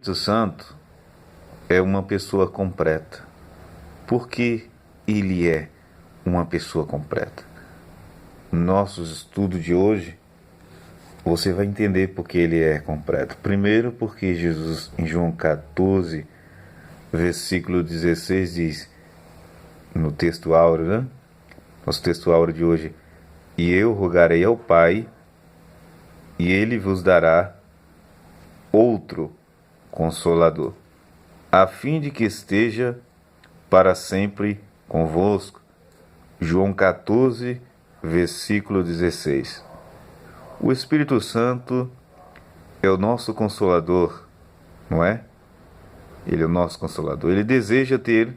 Espírito Santo é uma pessoa completa. Por que ele é uma pessoa completa? No nosso estudo de hoje, você vai entender por que ele é completo. Primeiro, porque Jesus, em João 14, versículo 16, diz, no texto áureo, né? Nosso texto áureo de hoje: E eu rogarei ao Pai, e ele vos dará outro Consolador, a fim de que esteja para sempre convosco. João 14, versículo 16. O Espírito Santo é o nosso Consolador, não é? Ele é o nosso Consolador. Ele deseja ter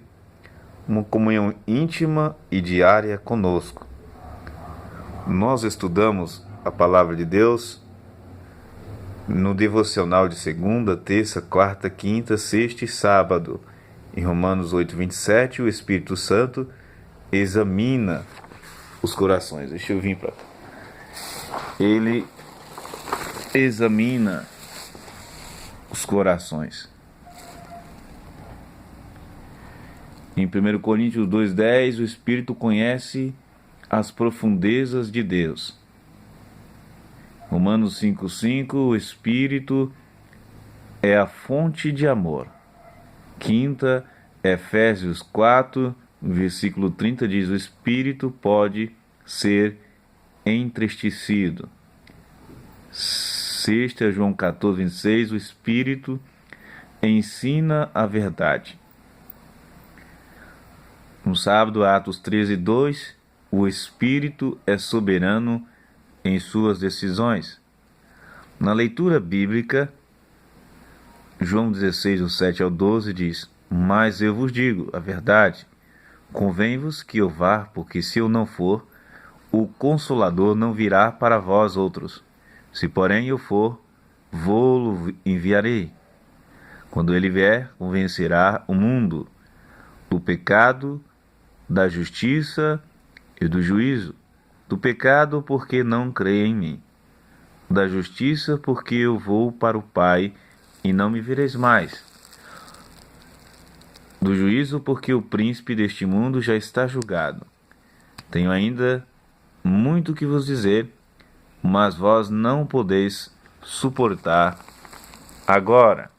uma comunhão íntima e diária conosco. Nós estudamos a Palavra de Deus no devocional de segunda, terça, quarta, quinta, sexta e sábado. Em Romanos 8:27, o Espírito Santo examina os corações. Deixa eu vir para cá. Ele examina os corações. Em 1 Coríntios 2:10, o Espírito conhece as profundezas de Deus. Romanos 5:5, o Espírito é a fonte de amor. Quinta, Efésios 4, versículo 30 diz: o Espírito pode ser entristecido. Sexta, João 14:26, o Espírito ensina a verdade. No sábado, Atos 13:2, o Espírito é soberano em suas decisões. Na leitura bíblica, João 16, do 7 ao 12 diz: Mas eu vos digo a verdade, convém-vos que eu vá, porque se eu não for, o Consolador não virá para vós outros. Se porém eu for, vou-lo enviarei. Quando ele vier, convencerá o mundo do pecado, da justiça e do juízo. Do pecado, porque não crê em mim. Da justiça, porque eu vou para o Pai e não me vereis mais. Do juízo, porque o príncipe deste mundo já está julgado. Tenho ainda muito que vos dizer, mas vós não podeis suportar agora.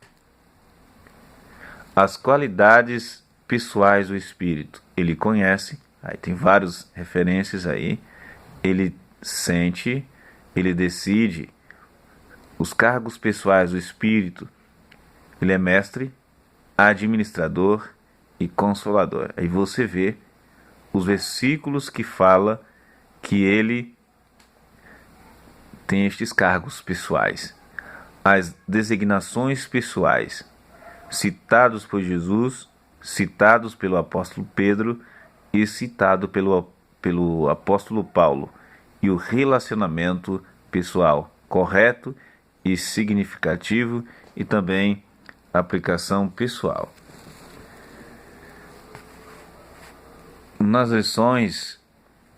As qualidades pessoais do Espírito. Ele conhece, aí tem várias referências aí. Ele sente, ele decide. Os cargos pessoais do Espírito. Ele é mestre, administrador e consolador. Aí você vê os versículos que fala que ele tem estes cargos pessoais. As designações pessoais citados por Jesus, citados pelo apóstolo Pedro e citado pelo apóstolo Paulo, e o relacionamento pessoal correto e significativo, e também aplicação pessoal. Nas lições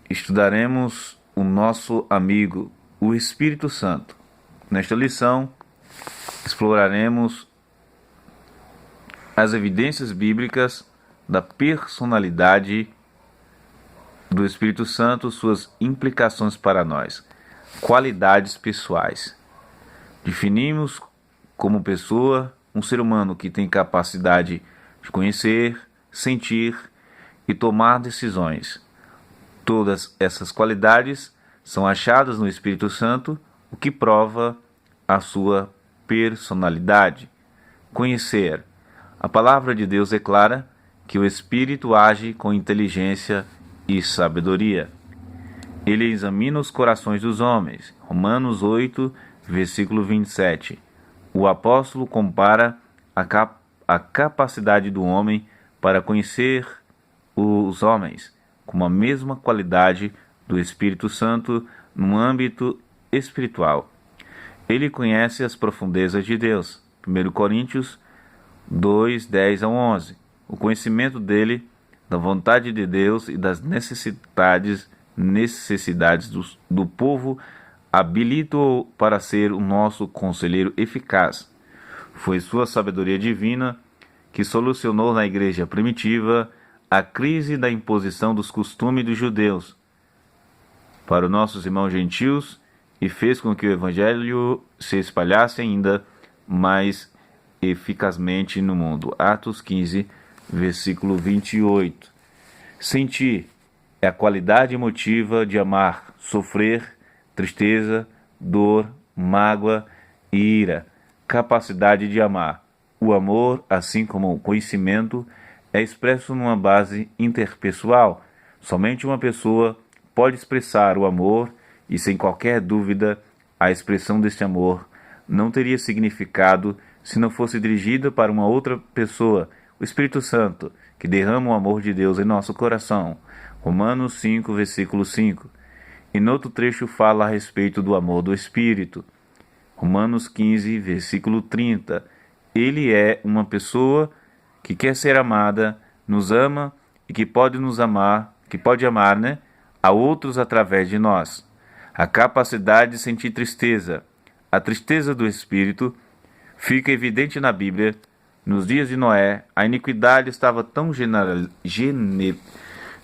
estudaremos o nosso amigo, o Espírito Santo. Nesta lição exploraremos as evidências bíblicas da personalidade do Espírito Santo, suas implicações para nós, qualidades pessoais. Definimos como pessoa um ser humano que tem capacidade de conhecer, sentir e tomar decisões. Todas essas qualidades são achadas no Espírito Santo, o que prova a sua personalidade. Conhecer. A palavra de Deus declara que o Espírito age com inteligência e sabedoria. Ele examina os corações dos homens. Romanos 8, versículo 27. O apóstolo compara a capacidade do homem para conhecer os homens com a mesma qualidade do Espírito Santo no âmbito espiritual. Ele conhece as profundezas de Deus. 1 Coríntios 2, 10 a 11. O conhecimento dele, da vontade de Deus e das necessidades do povo habilita-o para ser o nosso conselheiro eficaz. Foi sua sabedoria divina que solucionou na igreja primitiva a crise da imposição dos costumes dos judeus para os nossos irmãos gentios e fez com que o evangelho se espalhasse ainda mais eficazmente no mundo. Atos 15, versículo 28. Sentir é a qualidade emotiva de amar, sofrer, tristeza, dor, mágoa e ira. Capacidade de amar. O amor, assim como o conhecimento, é expresso numa base interpessoal. Somente uma pessoa pode expressar o amor e, sem qualquer dúvida, a expressão deste amor não teria significado se não fosse dirigida para uma outra pessoa, o Espírito Santo, que derrama o amor de Deus em nosso coração. Romanos 5, versículo 5. E no outro trecho fala a respeito do amor do Espírito. Romanos 15, versículo 30. Ele é uma pessoa que quer ser amada, nos ama e que pode nos amar, a outros através de nós. A capacidade de sentir tristeza, a tristeza do Espírito, fica evidente na Bíblia. Nos dias de Noé, a iniquidade estava tão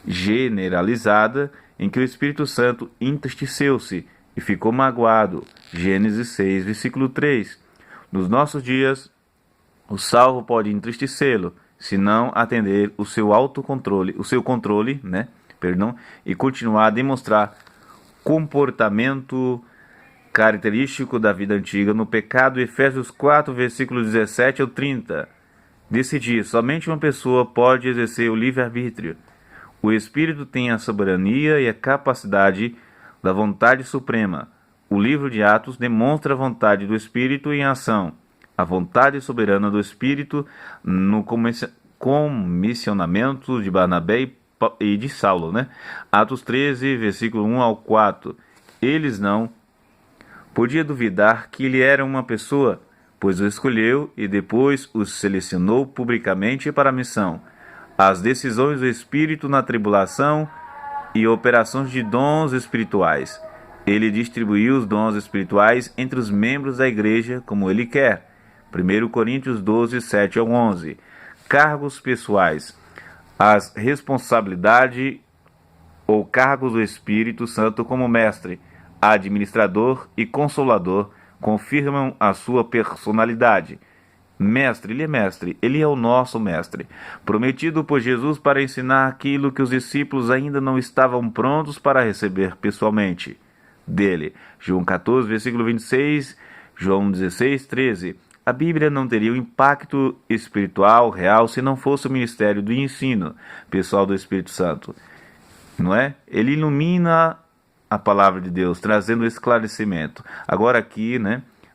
generalizada em que o Espírito Santo entristeceu-se e ficou magoado. Gênesis 6, versículo 3. Nos nossos dias, o salvo pode entristecê-lo, se não atender o seu controle, e continuar a demonstrar comportamento característico da vida antiga no pecado. Efésios 4, versículos 17 ao 30. Decidir. Somente uma pessoa pode exercer o livre-arbítrio. O Espírito tem a soberania e a capacidade da vontade suprema. O livro de Atos demonstra a vontade do Espírito em ação. A vontade soberana do Espírito no comissionamento de Barnabé e de Saulo. Atos 13, versículo 1 ao 4. Eles não podia duvidar que ele era uma pessoa, pois o escolheu e depois o selecionou publicamente para a missão. As decisões do Espírito na tribulação e operações de dons espirituais. Ele distribuiu os dons espirituais entre os membros da igreja como ele quer. 1 Coríntios 12, 7 ao 11. Cargos pessoais. As responsabilidades ou cargos do Espírito Santo como mestre, administrador e consolador confirmam a sua personalidade. Mestre, ele é o nosso mestre, prometido por Jesus para ensinar aquilo que os discípulos ainda não estavam prontos para receber pessoalmente dele. João 14, versículo 26, João 16, 13. A Bíblia não teria um impacto espiritual real se não fosse o ministério do ensino pessoal do Espírito Santo. Não é? Ele ilumina a palavra de Deus, trazendo esclarecimento. Agora aqui,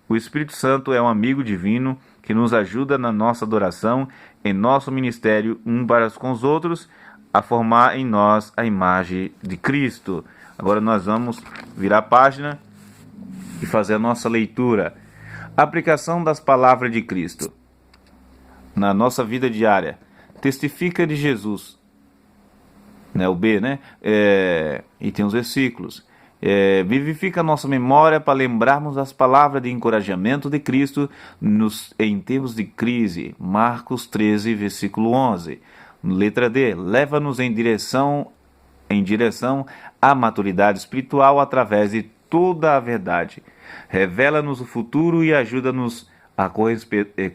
o Espírito Santo é um amigo divino que nos ajuda na nossa adoração, em nosso ministério um para com os outros, a formar em nós a imagem de Cristo. Agora nós vamos virar a página e fazer a nossa leitura. Aplicação das palavras de Cristo na nossa vida diária. Testifica de Jesus. O B, e tem os versículos. Vivifica a nossa memória para lembrarmos das palavras de encorajamento de Cristo em tempos de crise. Marcos 13, versículo 11. Letra D. Leva-nos em direção à maturidade espiritual através de toda a verdade. Revela-nos o futuro e ajuda-nos a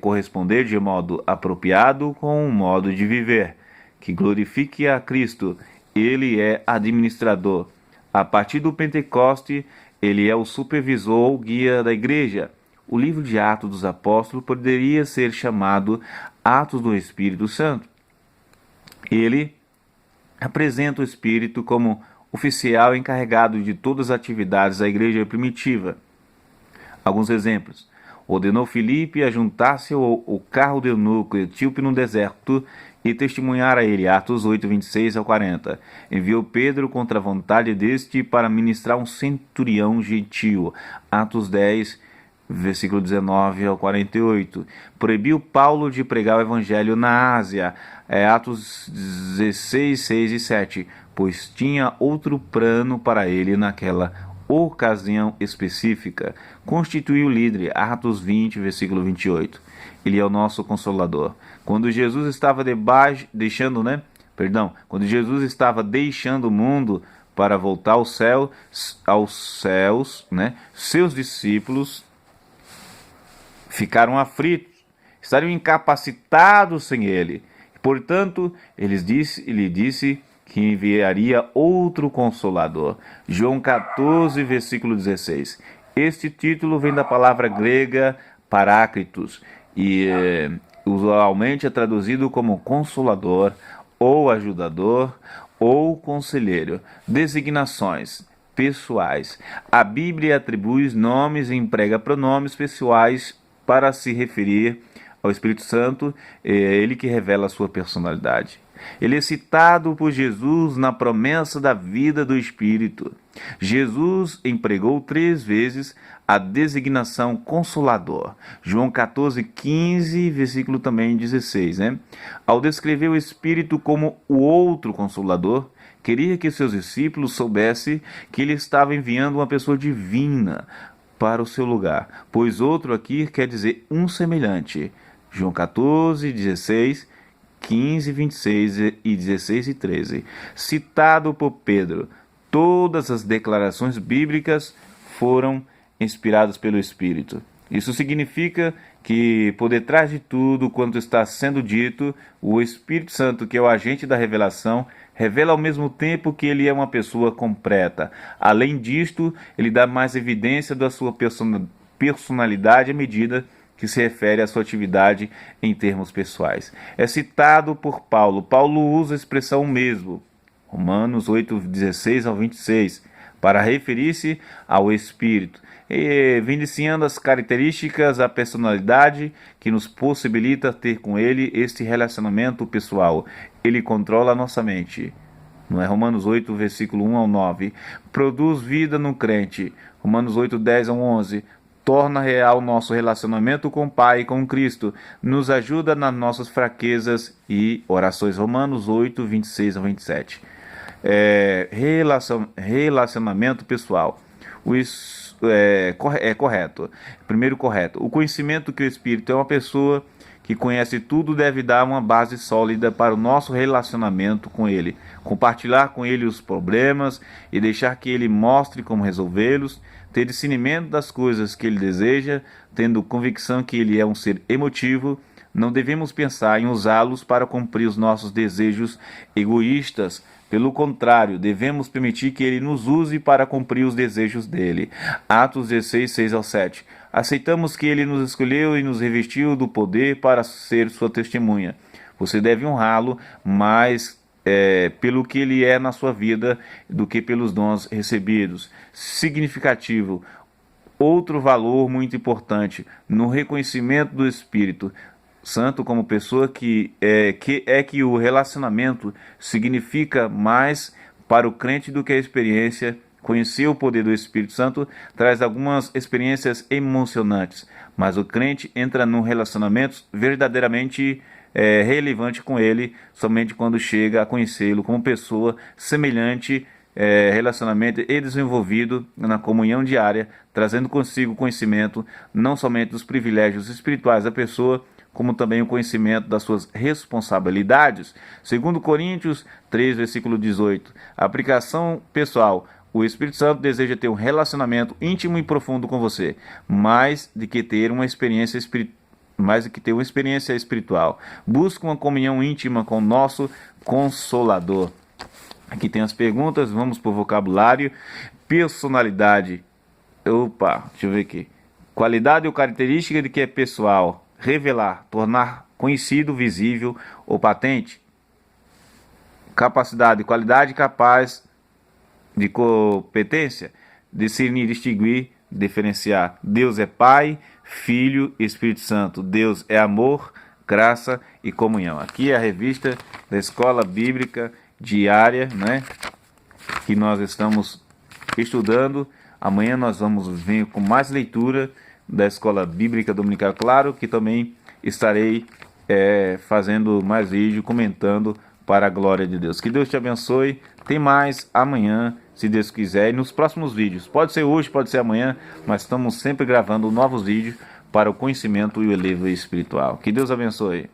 corresponder de modo apropriado com o modo de viver, que glorifique a Cristo. Ele é administrador. A partir do Pentecoste, ele é o supervisor ou guia da igreja. O livro de Atos dos Apóstolos poderia ser chamado Atos do Espírito Santo. Ele apresenta o Espírito como oficial encarregado de todas as atividades da igreja primitiva. Alguns exemplos. Ordenou Filipe a juntar-se ao carro do eunuco etíope no deserto e testemunhar a ele. Atos 8, 26 ao 40. Enviou Pedro contra a vontade deste para ministrar um centurião gentio. Atos 10, versículo 19 ao 48. Proibiu Paulo de pregar o evangelho na Ásia. Atos 16, 6 e 7. Pois tinha outro plano para ele naquela ocasião específica. Constituiu líder. Atos 20, versículo 28. Ele é o nosso Consolador. Quando Jesus estava quando Jesus estava deixando o mundo para voltar aos céus, seus discípulos ficaram aflitos, estariam incapacitados sem ele. Portanto, ele disse que enviaria outro Consolador. João 14, versículo 16. Este título vem da palavra grega Paráclitos e usualmente é traduzido como Consolador, ou Ajudador, ou Conselheiro. Designações pessoais. A Bíblia atribui nomes e emprega pronomes pessoais para se referir ao Espírito Santo, é ele que revela a sua personalidade. Ele é citado por Jesus na promessa da vida do Espírito. Jesus empregou 3 vezes a designação Consolador. João 14, 15, versículo também 16. Ao descrever o Espírito como o outro Consolador, queria que seus discípulos soubessem que ele estava enviando uma pessoa divina para o seu lugar, pois outro aqui quer dizer um semelhante. João 14, 16, 15, 26 e 16 e 13. Citado por Pedro, todas as declarações bíblicas foram inspiradas pelo Espírito. Isso significa que, por detrás de tudo quanto está sendo dito, o Espírito Santo, que é o agente da revelação, revela ao mesmo tempo que ele é uma pessoa completa. Além disto, ele dá mais evidência da sua personalidade à medida que se refere à sua atividade em termos pessoais. É citado por Paulo. Paulo usa a expressão mesmo, Romanos 8, 16 ao 26, para referir-se ao Espírito, evidenciando as características da personalidade que nos possibilita ter com ele este relacionamento pessoal. Ele controla a nossa mente. Não é Romanos 8, versículo 1 ao 9. Produz vida no crente. Romanos 8, 10 ao 11. Torna real nosso relacionamento com o Pai e com Cristo. Nos ajuda nas nossas fraquezas e orações. Romanos 8, 26 ao 27. Relacionamento pessoal. É correto. Primeiro, correto. O conhecimento que o Espírito é uma pessoa que conhece tudo deve dar uma base sólida para o nosso relacionamento com Ele. Compartilhar com Ele os problemas e deixar que Ele mostre como resolvê-los. Ter discernimento das coisas que Ele deseja, tendo convicção que Ele é um ser emotivo. Não devemos pensar em usá-los para cumprir os nossos desejos egoístas. Pelo contrário, devemos permitir que Ele nos use para cumprir os desejos dele. Atos 16, 6 ao 7. Aceitamos que Ele nos escolheu e nos revestiu do poder para ser sua testemunha. Você deve honrá-lo mais pelo que Ele é na sua vida do que pelos dons recebidos. Significativo. Outro valor muito importante no reconhecimento do Espírito Santo como pessoa que o relacionamento significa mais para o crente do que a experiência. Conhecer o poder do Espírito Santo traz algumas experiências emocionantes, mas o crente entra num relacionamento verdadeiramente relevante com ele somente quando chega a conhecê-lo como pessoa semelhante, relacionamento e desenvolvido na comunhão diária, trazendo consigo conhecimento não somente dos privilégios espirituais da pessoa, como também o conhecimento das suas responsabilidades. Segundo Coríntios 3, versículo 18. Aplicação pessoal. O Espírito Santo deseja ter um relacionamento íntimo e profundo com você, mais do que ter uma experiência espiritual. Busca uma comunhão íntima com o nosso Consolador. Aqui tem as perguntas, vamos para o vocabulário. Personalidade. Deixa eu ver aqui. Qualidade ou característica de que é pessoal. Revelar, tornar conhecido, visível ou patente. Capacidade, qualidade capaz de competência, discernir, distinguir, diferenciar. Deus é Pai, Filho e Espírito Santo. Deus é amor, graça e comunhão. Aqui é a revista da Escola Bíblica Diária, que nós estamos estudando. Amanhã nós vamos vir com mais leitura da Escola Bíblica Dominical, claro que também estarei fazendo mais vídeo, comentando para a glória de Deus. Que Deus te abençoe. Tem mais amanhã, se Deus quiser, e nos próximos vídeos. Pode ser hoje, pode ser amanhã, mas estamos sempre gravando novos vídeos para o conhecimento e o elevio espiritual. Que Deus abençoe.